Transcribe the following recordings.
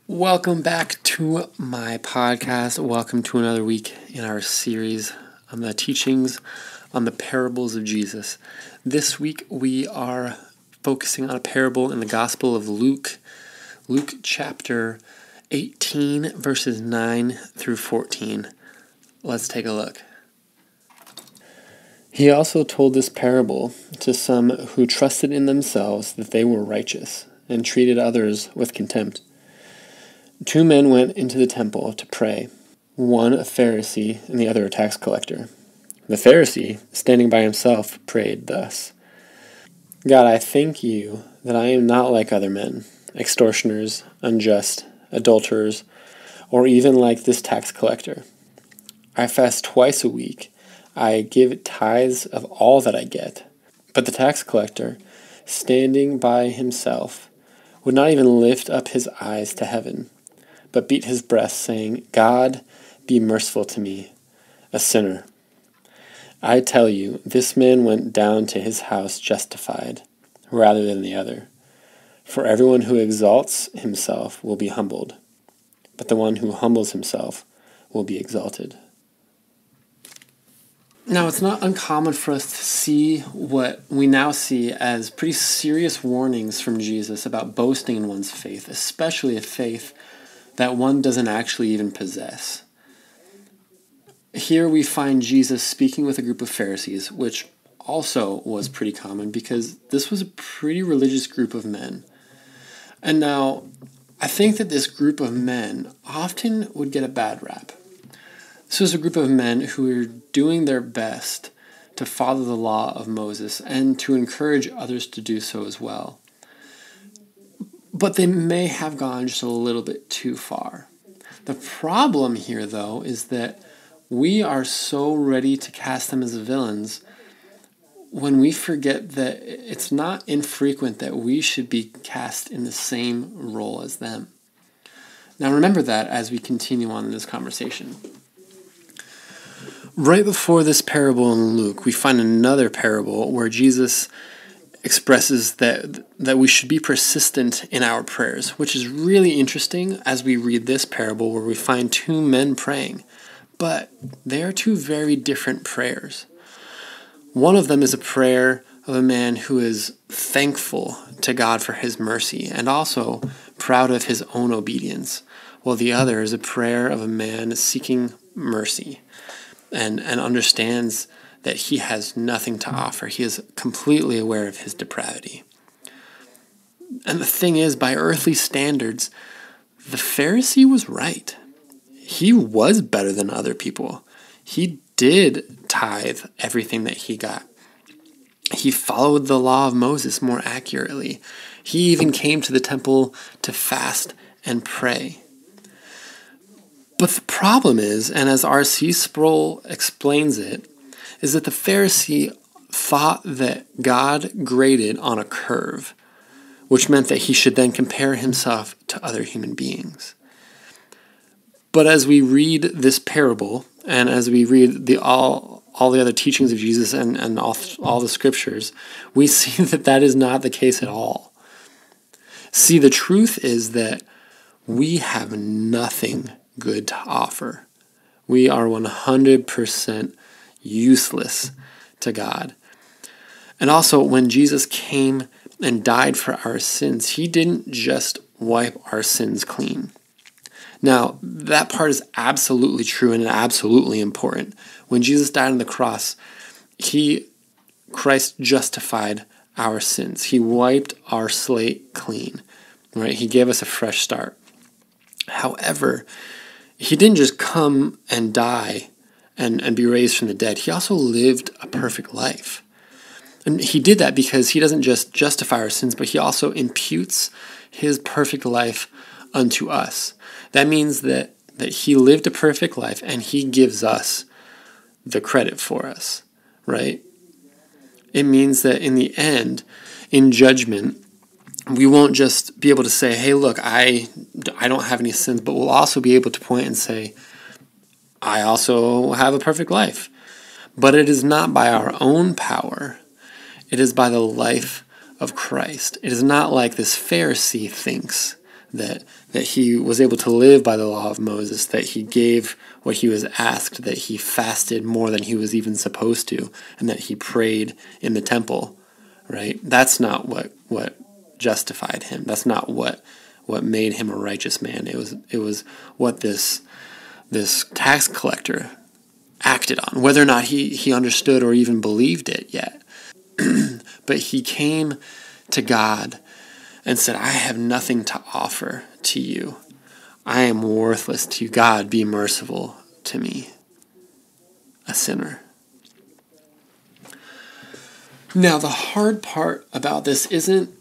Welcome back to my podcast. Welcome to another week in our series on the teachings on the parables of Jesus. This week we are focusing on a parable in the Gospel of Luke, Luke chapter 18, verses 9 through 14. Let's take a look. He also told this parable to some who trusted in themselves that they were righteous and treated others with contempt. Two men went into the temple to pray, one a Pharisee and the other a tax collector. The Pharisee, standing by himself, prayed thus: God, I thank you that I am not like other men, extortioners, unjust, adulterers, or even like this tax collector. I fast twice a week. I give tithes of all that I get. But the tax collector, standing by himself, would not even lift up his eyes to heaven, but beat his breast, saying, God, be merciful to me, a sinner. I tell you, this man went down to his house justified, rather than the other. For everyone who exalts himself will be humbled, but the one who humbles himself will be exalted. Now, it's not uncommon for us to see what we now see as pretty serious warnings from Jesus about boasting in one's faith, especially a faith that one doesn't actually even possess. Here we find Jesus speaking with a group of Pharisees, which also was pretty common because this was a pretty religious group of men. And now, I think that this group of men often would get a bad rap. This was a group of men who were doing their best to follow the law of Moses and to encourage others to do so as well. But they may have gone just a little bit too far. The problem here, though, is that we are so ready to cast them as villains when we forget that it's not infrequent that we should be cast in the same role as them. Now remember that as we continue on in this conversation. Right before this parable in Luke, we find another parable where Jesus expresses that we should be persistent in our prayers, which is really interesting as we read this parable where we find two men praying, but they are two very different prayers. One of them is a prayer of a man who is thankful to God for his mercy and also proud of his own obedience, while the other is a prayer of a man seeking mercy and understands that he has nothing to offer. He is completely aware of his depravity. And the thing is, by earthly standards, the Pharisee was right. He was better than other people. He did tithe everything that he got. He followed the law of Moses more accurately. He even came to the temple to fast and pray. But the problem is, and as R.C. Sproul explains it, is that the Pharisee thought that God graded on a curve, which meant that he should then compare himself to other human beings. But as we read this parable, and as we read all the other teachings of Jesus and all the scriptures, we see that is not the case at all. See, the truth is that we have nothing good to offer. We are 100% useless to God. And also, when Jesus came and died for our sins, he didn't just wipe our sins clean. Now, that part is absolutely true and absolutely important. When Jesus died on the cross, Christ justified our sins. He wiped our slate clean, right? He gave us a fresh start. However, he didn't just come and die and be raised from the dead. He also lived a perfect life. And he did that because he doesn't just justify our sins, but he also imputes his perfect life unto us. That means that he lived a perfect life and he gives us the credit for us, right? It means that in the end, in judgment, we won't just be able to say, hey, look, I don't have any sins, but we'll also be able to point and say, I also have a perfect life. But it is not by our own power. It is by the life of Christ. It is not like this Pharisee thinks that he was able to live by the law of Moses, that he gave what he was asked, that he fasted more than he was even supposed to, and that he prayed in the temple, right? That's not what justified him. That's not what made him a righteous man. It was what this tax collector acted on, whether or not he understood or even believed it yet. But he came to God and said, I have nothing to offer to you. I am worthless to you. God, be merciful to me, a sinner. Now, the hard part about this isn't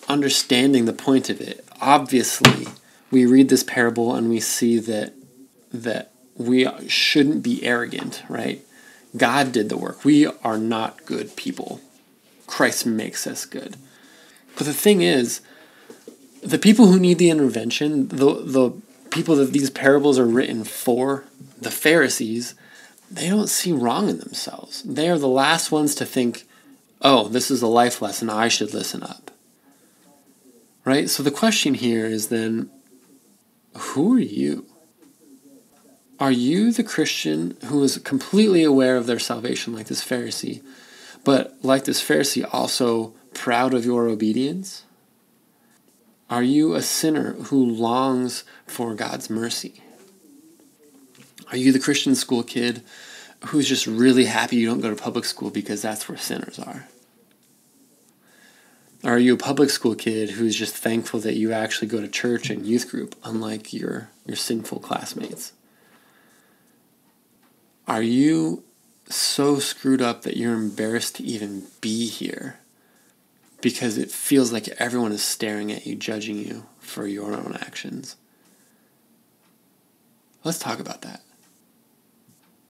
understanding the point of it. Obviously, we read this parable and we see that we shouldn't be arrogant, right? God did the work. We are not good people. Christ makes us good. But the thing is, the people who need the intervention, the people that these parables are written for, the Pharisees, they don't see wrong in themselves. They are the last ones to think, oh, this is a life lesson, I should listen up. Right? So the question here is then, who are you? Are you the Christian who is completely aware of their salvation like this Pharisee, but like this Pharisee also proud of your obedience? Are you a sinner who longs for God's mercy? Are you the Christian school kid who's just really happy you don't go to public school because that's where sinners are? Are you a public school kid who's just thankful that you actually go to church and youth group, unlike your sinful classmates? Are you so screwed up that you're embarrassed to even be here because it feels like everyone is staring at you, judging you for your own actions? Let's talk about that.